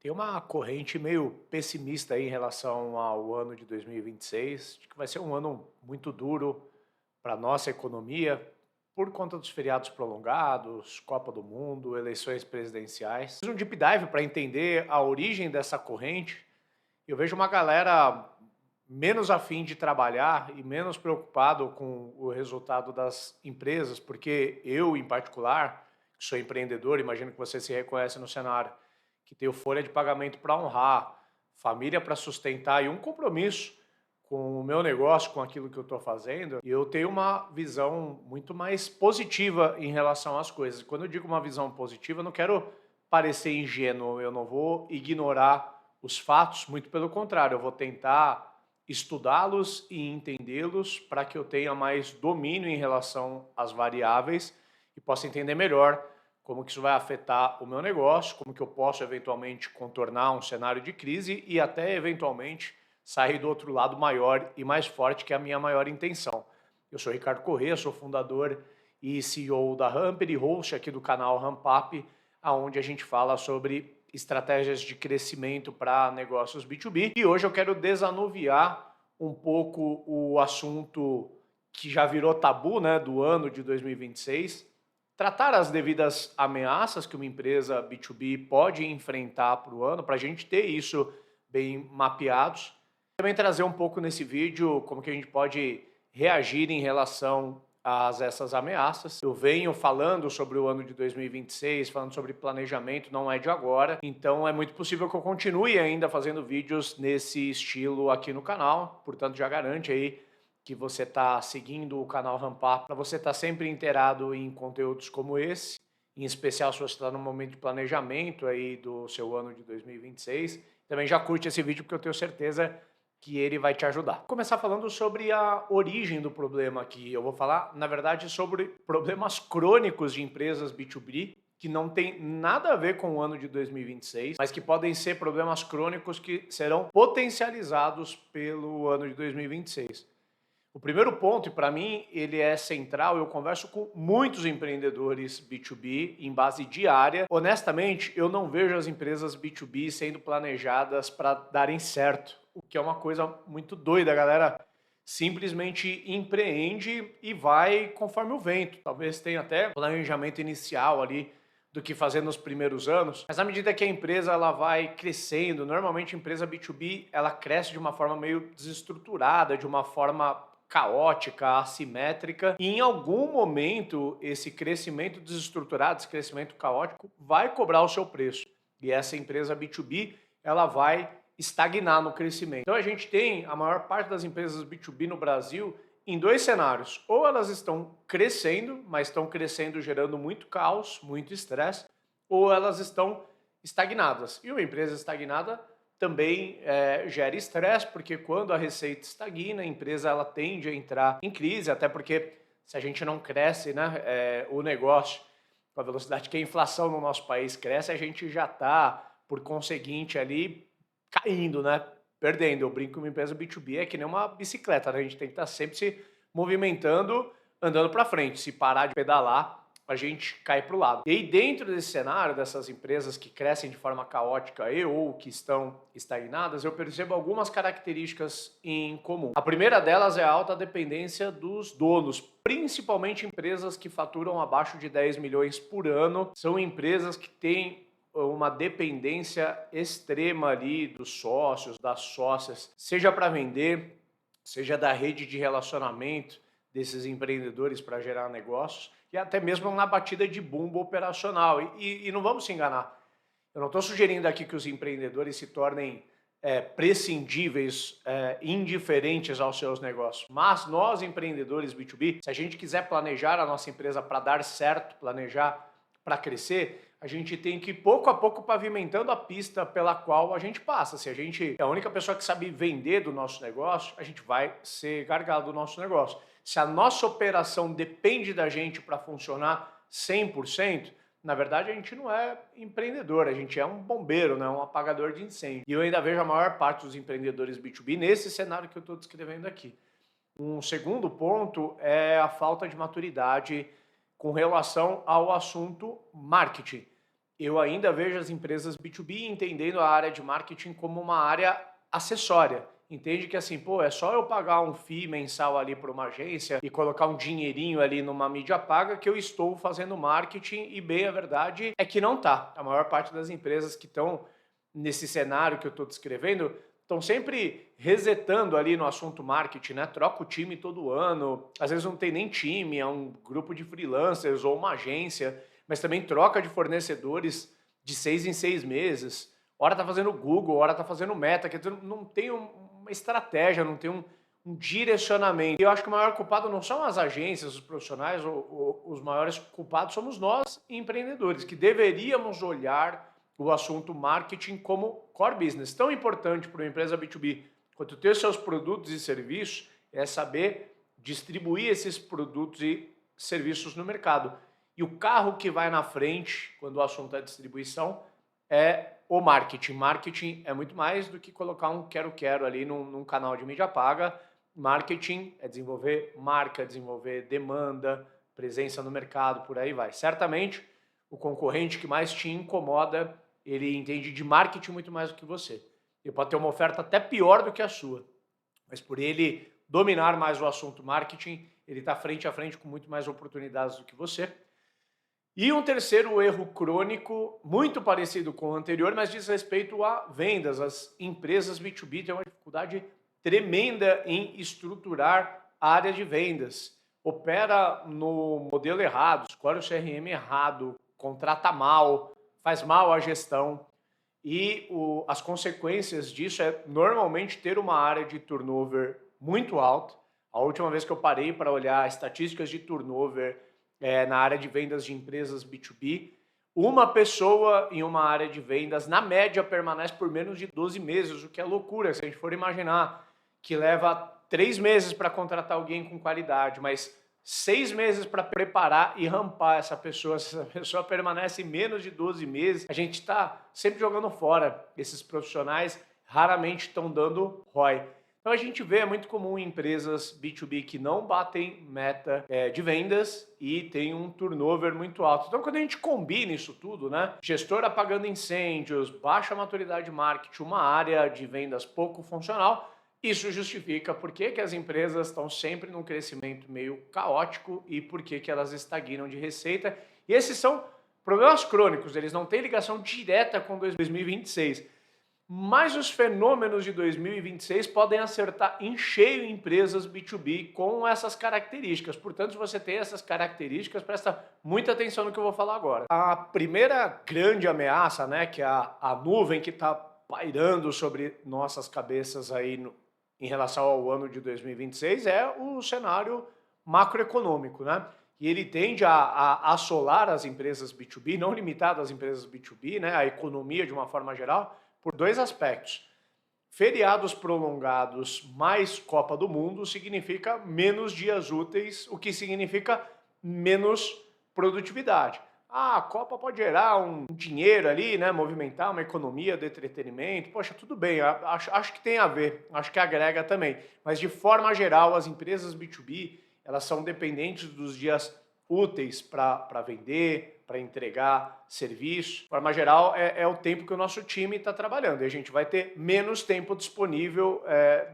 Tem uma corrente meio pessimista aí em relação ao ano de 2026, de que vai ser um ano muito duro para a nossa economia, por conta dos feriados prolongados, Copa do Mundo, eleições presidenciais. Fiz um deep dive para entender a origem dessa corrente. Eu vejo uma galera menos afim de trabalhar e menos preocupado com o resultado das empresas, porque eu, em particular, que sou empreendedor, imagino que você se reconhece no cenário, que tenho folha de pagamento para honrar, família para sustentar e um compromisso com o meu negócio, com aquilo que eu estou fazendo, e eu tenho uma visão muito mais positiva em relação às coisas. Quando eu digo uma visão positiva, eu não quero parecer ingênuo, eu não vou ignorar os fatos, muito pelo contrário, eu vou tentar estudá-los e entendê-los para que eu tenha mais domínio em relação às variáveis e possa entender melhor como que isso vai afetar o meu negócio, como que eu posso eventualmente contornar um cenário de crise e até eventualmente sair do outro lado maior e mais forte, que é a minha maior intenção. Eu sou Ricardo Corrêa, sou fundador e CEO da Ramper e host aqui do canal Ramp Up, onde a gente fala sobre estratégias de crescimento para negócios B2B. E hoje eu quero desanuviar um pouco o assunto que já virou tabu, né, do ano de 2026, tratar as devidas ameaças que uma empresa B2B pode enfrentar para o ano, para a gente ter isso bem mapeados. Também trazer um pouco nesse vídeo como que a gente pode reagir em relação a essas ameaças. Eu venho falando sobre o ano de 2026, falando sobre planejamento, não é de agora, então é muito possível que eu continue ainda fazendo vídeos nesse estilo aqui no canal, portanto já garante aí que você está seguindo o canal Rampar para você estar sempre inteirado em conteúdos como esse, em especial se você está no momento de planejamento aí do seu ano de 2026. Também já curte esse vídeo porque eu tenho certeza que ele vai te ajudar. Vou começar falando sobre a origem do problema aqui. Eu vou falar, na verdade, sobre problemas crônicos de empresas B2B que não tem nada a ver com o ano de 2026, mas que podem ser problemas crônicos que serão potencializados pelo ano de 2026. O primeiro ponto, e para mim ele é central, eu converso com muitos empreendedores B2B em base diária. Honestamente, eu não vejo as empresas B2B sendo planejadas para darem certo, o que é uma coisa muito doida, a galera simplesmente empreende e vai conforme o vento. Talvez tenha até planejamento inicial ali do que fazer nos primeiros anos, mas à medida que a empresa ela vai crescendo, normalmente a empresa B2B ela cresce de uma forma meio desestruturada, de uma forma caótica, assimétrica, e em algum momento esse crescimento desestruturado, esse crescimento caótico vai cobrar o seu preço. E essa empresa B2B, ela vai estagnar no crescimento. Então a gente tem a maior parte das empresas B2B no Brasil em dois cenários. Ou elas estão crescendo, mas estão crescendo gerando muito caos, muito estresse, ou elas estão estagnadas. E uma empresa estagnada também gera estresse, porque quando a receita estagna, a empresa ela tende a entrar em crise, até porque se a gente não cresce, né, o negócio com a velocidade que a inflação no nosso país cresce, a gente já está, por conseguinte, ali caindo, né, perdendo. Eu brinco que uma empresa B2B é que nem uma bicicleta, né? A gente tem que estar sempre se movimentando, andando para frente. Se parar de pedalar, a gente cai para o lado. E aí, dentro desse cenário, dessas empresas que crescem de forma caótica ou que estão estagnadas, eu percebo algumas características em comum. A primeira delas é a alta dependência dos donos, principalmente empresas que faturam abaixo de 10 milhões por ano. São empresas que têm uma dependência extrema ali dos sócios, das sócias, seja para vender, seja da rede de relacionamento desses empreendedores para gerar negócios, e até mesmo na batida de bumbo operacional. E não vamos se enganar, eu não estou sugerindo aqui que os empreendedores se tornem prescindíveis, indiferentes aos seus negócios. Mas nós, empreendedores B2B, se a gente quiser planejar a nossa empresa para dar certo, planejar para crescer, a gente tem que pouco a pouco pavimentando a pista pela qual a gente passa. Se a gente é a única pessoa que sabe vender do nosso negócio, a gente vai ser gargalo do nosso negócio. Se a nossa operação depende da gente para funcionar 100%, na verdade a gente não é empreendedor, a gente é um bombeiro, né? Um apagador de incêndio. E eu ainda vejo a maior parte dos empreendedores B2B nesse cenário que eu estou descrevendo aqui. Um segundo ponto é a falta de maturidade com relação ao assunto marketing. Eu ainda vejo as empresas B2B entendendo a área de marketing como uma área acessória. Entende que assim, pô, é só eu pagar um FII mensal ali para uma agência e colocar um dinheirinho ali numa mídia paga que eu estou fazendo marketing e bem a verdade é que não tá. A maior parte das empresas que estão nesse cenário que eu estou descrevendo estão sempre resetando ali no assunto marketing, né? Troca o time todo ano, às vezes não tem nem time, é um grupo de freelancers ou uma agência, mas também troca de fornecedores de 6 em 6 meses. Hora tá fazendo Google, hora tá fazendo Meta, quer dizer, não tem uma estratégia, não tem um direcionamento. E eu acho que o maior culpado não são as agências, os profissionais, os maiores culpados somos nós, empreendedores, que deveríamos olhar o assunto marketing como core business. Tão importante para uma empresa B2B quanto ter seus produtos e serviços é saber distribuir esses produtos e serviços no mercado. E o carro que vai na frente, quando o assunto é distribuição, é o marketing. Marketing é muito mais do que colocar um quero-quero ali num canal de mídia paga. Marketing é desenvolver marca, desenvolver demanda, presença no mercado, por aí vai. Certamente, o concorrente que mais te incomoda, ele entende de marketing muito mais do que você. Ele pode ter uma oferta até pior do que a sua, mas por ele dominar mais o assunto marketing, ele está frente a frente com muito mais oportunidades do que você. E um terceiro erro crônico, muito parecido com o anterior, mas diz respeito a vendas. As empresas B2B têm uma dificuldade tremenda em estruturar a área de vendas. Opera no modelo errado, escolhe o CRM errado, contrata mal, faz mal a gestão. E as consequências disso é normalmente ter uma área de turnover muito alta. A última vez que eu parei para olhar estatísticas de turnover na área de vendas de empresas B2B, uma pessoa em uma área de vendas, na média, permanece por menos de 12 meses, o que é loucura. Se a gente for imaginar que leva 3 meses para contratar alguém com qualidade, mas 6 meses para preparar e rampar essa pessoa, se essa pessoa permanece menos de 12 meses, a gente está sempre jogando fora. Esses profissionais raramente estão dando ROI. Então a gente vê, é muito comum em empresas B2B que não batem meta de vendas e tem um turnover muito alto. Então quando a gente combina isso tudo, né? Gestor apagando incêndios, baixa maturidade de marketing, uma área de vendas pouco funcional, isso justifica por que as empresas estão sempre num crescimento meio caótico e por que elas estagnam de receita. E esses são problemas crônicos, eles não têm ligação direta com 2026. Mas os fenômenos de 2026 podem acertar em cheio empresas B2B com essas características. Portanto, se você tem essas características, presta muita atenção no que eu vou falar agora. A primeira grande ameaça, né, que é a nuvem que está pairando sobre nossas cabeças aí em relação ao ano de 2026, é o cenário macroeconômico, né? E ele tende a assolar as empresas B2B, não limitado às empresas B2B, né, a economia de uma forma geral, por dois aspectos. Feriados prolongados mais Copa do Mundo significa menos dias úteis, o que significa menos produtividade. A Copa pode gerar um dinheiro ali, né, movimentar uma economia do entretenimento. Poxa, tudo bem, acho que tem a ver, acho que agrega também. Mas de forma geral, as empresas B2B, elas são dependentes dos dias úteis para vender, para entregar serviço. De forma geral, é o tempo que o nosso time está trabalhando. E a gente vai ter menos tempo disponível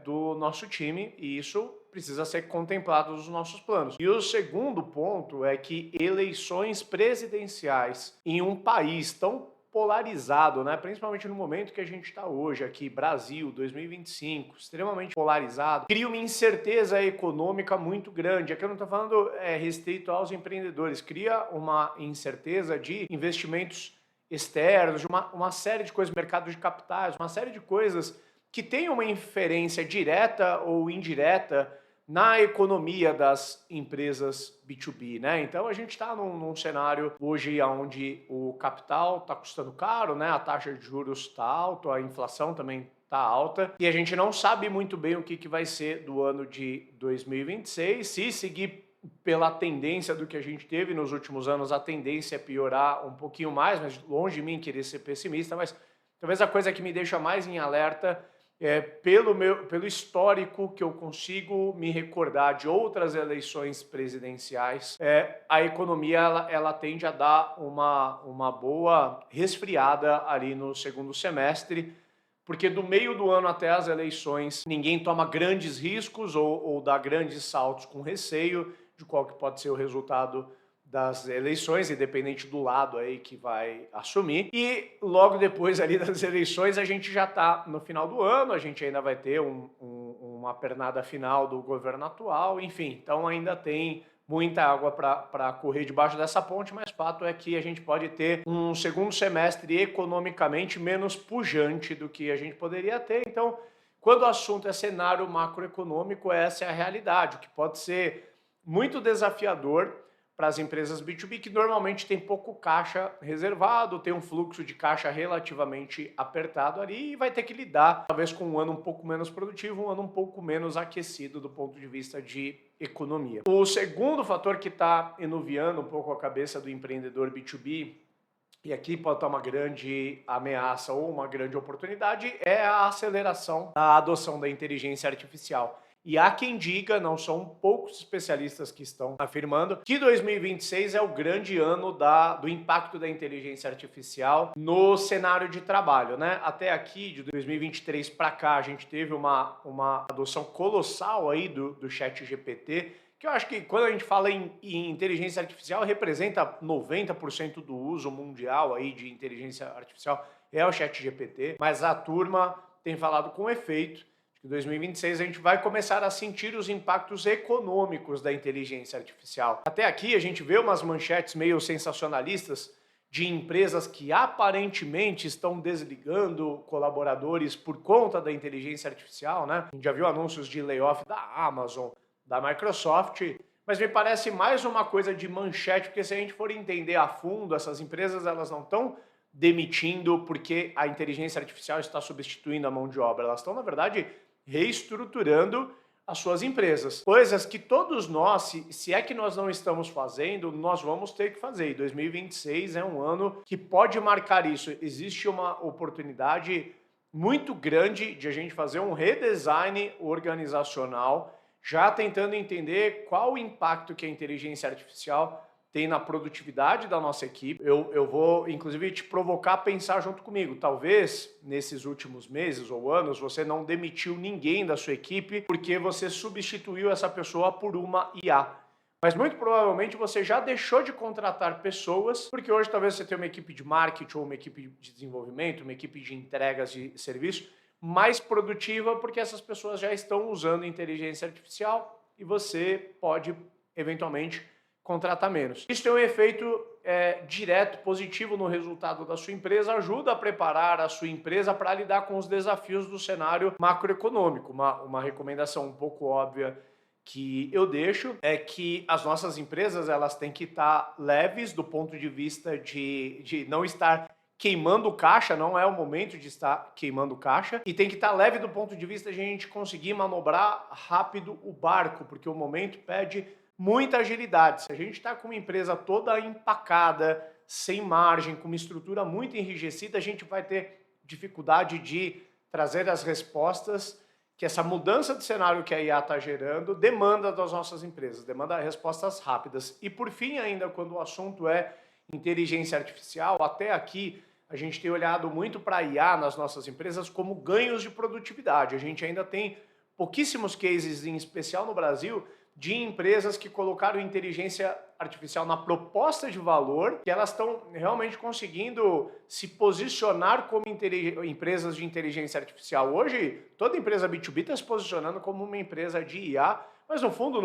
do nosso time e isso precisa ser contemplado nos nossos planos. E o segundo ponto é que eleições presidenciais em um país tão polarizado, né? Principalmente no momento que a gente está hoje aqui, Brasil 2025, extremamente polarizado, cria uma incerteza econômica muito grande. Aqui eu não estou falando restrito aos empreendedores, cria uma incerteza de investimentos externos, de uma série de coisas, mercado de capitais, uma série de coisas que têm uma inferência direta ou indireta na economia das empresas B2B, né? Então a gente está num cenário hoje onde o capital está custando caro, né? A taxa de juros está alta, a inflação também está alta e a gente não sabe muito bem o que vai ser do ano de 2026. Se seguir pela tendência do que a gente teve nos últimos anos, a tendência é piorar um pouquinho mais, mas longe de mim querer ser pessimista, mas talvez a coisa que me deixa mais em alerta pelo histórico que eu consigo me recordar de outras eleições presidenciais, a economia ela tende a dar uma boa resfriada ali no segundo semestre, porque do meio do ano até as eleições ninguém toma grandes riscos ou dá grandes saltos com receio de qual que pode ser o resultado das eleições, independente do lado aí que vai assumir. E logo depois ali das eleições a gente já está no final do ano, a gente ainda vai ter uma pernada final do governo atual, enfim, então ainda tem muita água para correr debaixo dessa ponte, mas fato é que a gente pode ter um segundo semestre economicamente menos pujante do que a gente poderia ter. Então, quando o assunto é cenário macroeconômico, essa é a realidade, o que pode ser muito desafiador para as empresas B2B, que normalmente tem pouco caixa reservado, tem um fluxo de caixa relativamente apertado ali e vai ter que lidar, talvez, com um ano um pouco menos produtivo, um ano um pouco menos aquecido do ponto de vista de economia. O segundo fator que está enuviando um pouco a cabeça do empreendedor B2B, e aqui pode estar uma grande ameaça ou uma grande oportunidade, é a aceleração da adoção da inteligência artificial. E há quem diga, não são poucos especialistas que estão afirmando, que 2026 é o grande ano do impacto da inteligência artificial no cenário de trabalho, né? Até aqui, de 2023 para cá, a gente teve uma adoção colossal aí do ChatGPT, que eu acho que quando a gente fala em inteligência artificial, representa 90% do uso mundial aí de inteligência artificial é o ChatGPT, mas a turma tem falado com efeito. Em 2026 a gente vai começar a sentir os impactos econômicos da inteligência artificial. Até aqui a gente vê umas manchetes meio sensacionalistas de empresas que aparentemente estão desligando colaboradores por conta da inteligência artificial, né? A gente já viu anúncios de layoff da Amazon, da Microsoft, mas me parece mais uma coisa de manchete, porque se a gente for entender a fundo, essas empresas elas não estão demitindo porque a inteligência artificial está substituindo a mão de obra, elas estão, na verdade, reestruturando as suas empresas. Coisas que todos nós, se é que nós não estamos fazendo, nós vamos ter que fazer. E 2026 é um ano que pode marcar isso. Existe uma oportunidade muito grande de a gente fazer um redesign organizacional, já tentando entender qual o impacto que a inteligência artificial tem na produtividade da nossa equipe. Eu vou, inclusive, te provocar a pensar junto comigo. Talvez, nesses últimos meses ou anos, você não demitiu ninguém da sua equipe porque você substituiu essa pessoa por uma IA. Mas muito provavelmente você já deixou de contratar pessoas, porque hoje talvez você tenha uma equipe de marketing ou uma equipe de desenvolvimento, uma equipe de entregas de serviço mais produtiva, porque essas pessoas já estão usando inteligência artificial e você pode, eventualmente, contratar menos. Isso tem um efeito direto, positivo no resultado da sua empresa, ajuda a preparar a sua empresa para lidar com os desafios do cenário macroeconômico. Uma recomendação um pouco óbvia que eu deixo é que as nossas empresas elas têm que estar leves do ponto de vista de não estar queimando caixa, não é o momento de estar queimando caixa, e tem que estar leve do ponto de vista de a gente conseguir manobrar rápido o barco, porque o momento pede muita agilidade. Se a gente está com uma empresa toda empacada, sem margem, com uma estrutura muito enrijecida, a gente vai ter dificuldade de trazer as respostas que essa mudança de cenário que a IA está gerando demanda das nossas empresas, demanda respostas rápidas. E por fim, ainda quando o assunto é inteligência artificial, até aqui a gente tem olhado muito para a IA nas nossas empresas como ganhos de produtividade. A gente ainda tem pouquíssimos cases, em especial no Brasil, de empresas que colocaram inteligência artificial na proposta de valor, que elas estão realmente conseguindo se posicionar como empresas de inteligência artificial. Hoje, toda empresa B2B está se posicionando como uma empresa de IA, mas no fundo,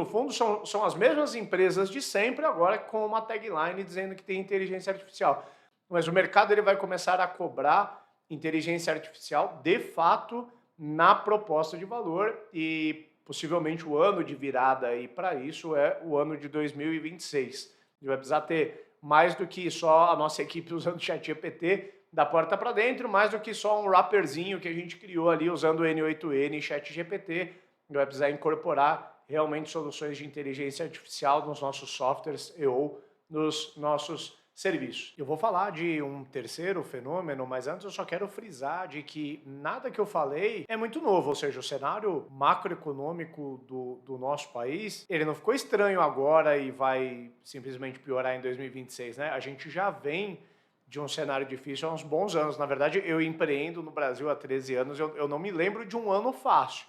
são as mesmas empresas de sempre, agora com uma tagline dizendo que tem inteligência artificial. Mas o mercado ele vai começar a cobrar inteligência artificial, de fato, na proposta de valor, e possivelmente o ano de virada aí para isso é o ano de 2026. A gente vai precisar ter mais do que só a nossa equipe usando o ChatGPT da porta para dentro, mais do que só um wrapperzinho que a gente criou ali usando o N8N e ChatGPT. A gente vai precisar incorporar realmente soluções de inteligência artificial nos nossos softwares e ou nos nossos serviços. Eu vou falar de um terceiro fenômeno, mas antes eu só quero frisar de que nada que eu falei é muito novo, ou seja, o cenário macroeconômico do nosso país, ele não ficou estranho agora e vai simplesmente piorar em 2026, né? A gente já vem de um cenário difícil há uns bons anos. Na verdade, eu empreendo no Brasil há 13 anos, eu não me lembro de um ano fácil,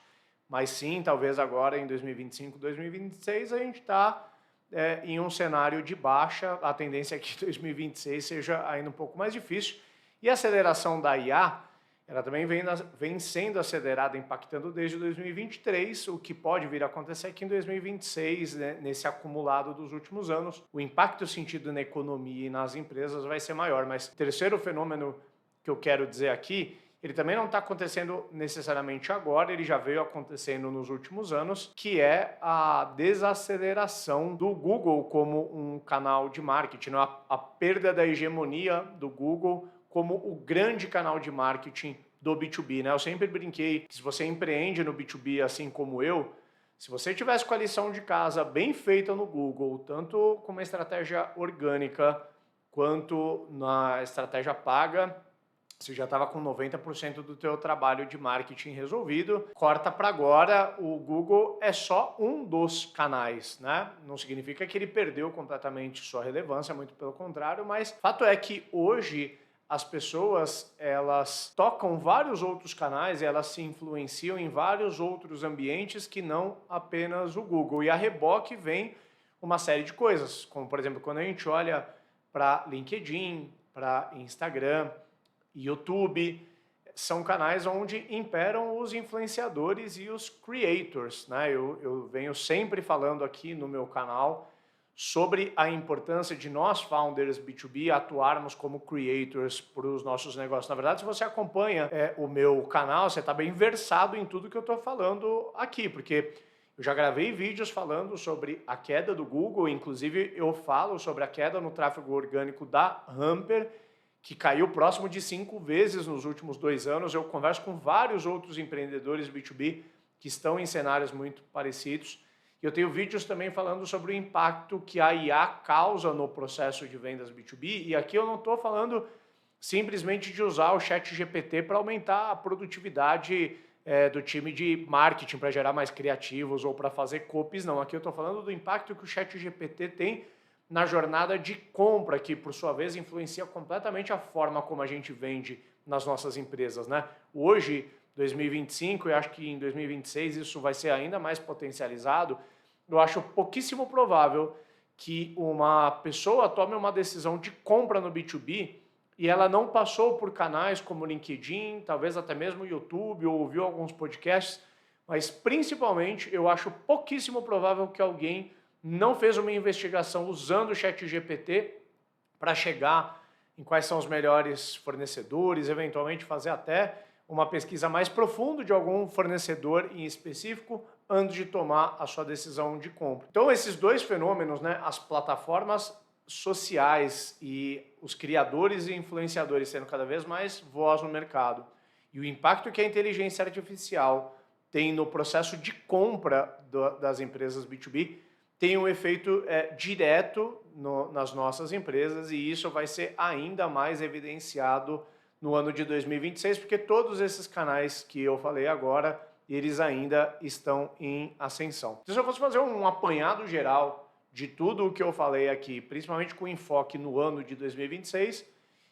mas sim, talvez agora em 2025, 2026, a gente está em um cenário de baixa, a tendência é que 2026 seja ainda um pouco mais difícil. E a aceleração da IA, ela também vem sendo acelerada, impactando desde 2023, o que pode vir a acontecer é que em 2026, né, nesse acumulado dos últimos anos, o impacto sentido na economia e nas empresas vai ser maior. Mas o terceiro fenômeno que eu quero dizer aqui, ele também não está acontecendo necessariamente agora, ele já veio acontecendo nos últimos anos, que é a desaceleração do Google como um canal de marketing, a perda da hegemonia do Google como o grande canal de marketing do B2B. Né? Eu sempre brinquei que se você empreende no B2B assim como eu, se você tivesse com a lição de casa bem feita no Google, tanto com uma estratégia orgânica quanto na estratégia paga, você já estava com 90% do teu trabalho de marketing resolvido. Corta para agora, o Google é só um dos canais, né? Não significa que ele perdeu completamente sua relevância, muito pelo contrário, mas fato é que hoje as pessoas, elas tocam vários outros canais, elas se influenciam em vários outros ambientes que não apenas o Google. E a reboque vem uma série de coisas, como por exemplo, quando a gente olha para LinkedIn, para Instagram, YouTube, são canais onde imperam os influenciadores e os creators, né? Eu venho sempre falando aqui no meu canal sobre a importância de nós, founders B2B, atuarmos como creators para os nossos negócios. Na verdade, se você acompanha o meu canal, você está bem versado em tudo que eu estou falando aqui, porque eu já gravei vídeos falando sobre a queda do Google, inclusive eu falo sobre a queda no tráfego orgânico da Humper, que caiu próximo de 5 vezes nos últimos 2 anos. Eu converso com vários outros empreendedores B2B que estão em cenários muito parecidos. E eu tenho vídeos também falando sobre o impacto que a IA causa no processo de vendas B2B. E aqui eu não estou falando simplesmente de usar o ChatGPT para aumentar a produtividade do time de marketing, para gerar mais criativos ou para fazer copies, não. Aqui eu estou falando do impacto que o ChatGPT tem na jornada de compra, que por sua vez influencia completamente a forma como a gente vende nas nossas empresas, né? Hoje, 2025, e acho que em 2026 isso vai ser ainda mais potencializado, eu acho pouquíssimo provável que uma pessoa tome uma decisão de compra no B2B e ela não passou por canais como LinkedIn, talvez até mesmo YouTube, ou ouviu alguns podcasts, mas principalmente eu acho pouquíssimo provável que alguém não fez uma investigação usando o ChatGPT para chegar em quais são os melhores fornecedores, eventualmente fazer até uma pesquisa mais profunda de algum fornecedor em específico antes de tomar a sua decisão de compra. Então esses dois fenômenos, né, as plataformas sociais e os criadores e influenciadores sendo cada vez mais voz no mercado e o impacto que a inteligência artificial tem no processo de compra das empresas B2B, tem um efeito direto nas nossas empresas e isso vai ser ainda mais evidenciado no ano de 2026, porque todos esses canais que eu falei agora, eles ainda estão em ascensão. Então, se eu fosse fazer um apanhado geral de tudo o que eu falei aqui, principalmente com enfoque no ano de 2026,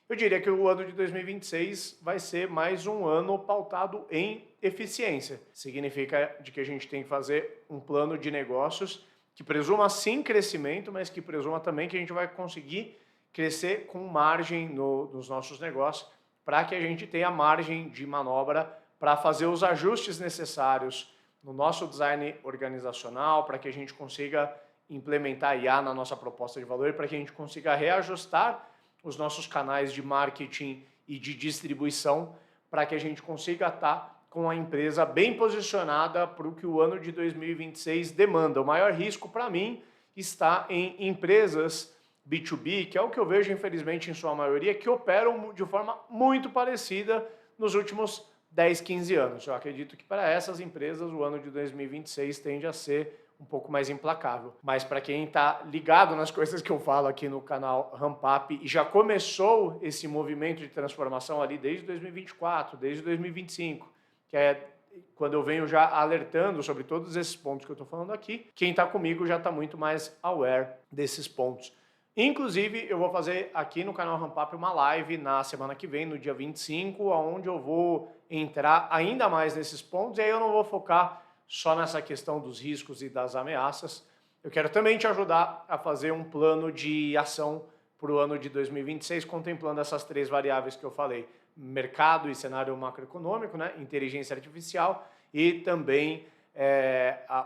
eu diria que o ano de 2026 vai ser mais um ano pautado em eficiência. Significa de que a gente tem que fazer um plano de negócios que presuma sim crescimento, mas que presuma também que a gente vai conseguir crescer com margem nos nossos negócios, para que a gente tenha margem de manobra para fazer os ajustes necessários no nosso design organizacional, para que a gente consiga implementar IA na nossa proposta de valor, para que a gente consiga reajustar os nossos canais de marketing e de distribuição, para que a gente consiga estar com a empresa bem posicionada para o que o ano de 2026 demanda. O maior risco para mim está em empresas B2B, que é o que eu vejo, infelizmente, em sua maioria, que operam de forma muito parecida nos últimos 10, 15 anos. Eu acredito que para essas empresas o ano de 2026 tende a ser um pouco mais implacável. Mas para quem está ligado nas coisas que eu falo aqui no canal Ramp Up e já começou esse movimento de transformação ali desde 2024, desde 2025, que é quando eu venho já alertando sobre todos esses pontos que eu estou falando aqui, quem está comigo já está muito mais aware desses pontos. Inclusive, eu vou fazer aqui no canal Ramp Up uma live na semana que vem, no dia 25, onde eu vou entrar ainda mais nesses pontos, e aí eu não vou focar só nessa questão dos riscos e das ameaças. Eu quero também te ajudar a fazer um plano de ação para o ano de 2026, contemplando essas 3 variáveis que eu falei: mercado e cenário macroeconômico, né? Inteligência artificial e também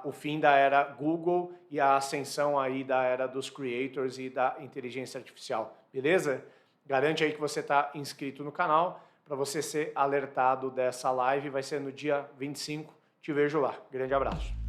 o fim da era Google e a ascensão aí da era dos creators e da inteligência artificial, beleza? Garante aí que você está inscrito no canal para você ser alertado dessa live, vai ser no dia 25, te vejo lá. Grande abraço.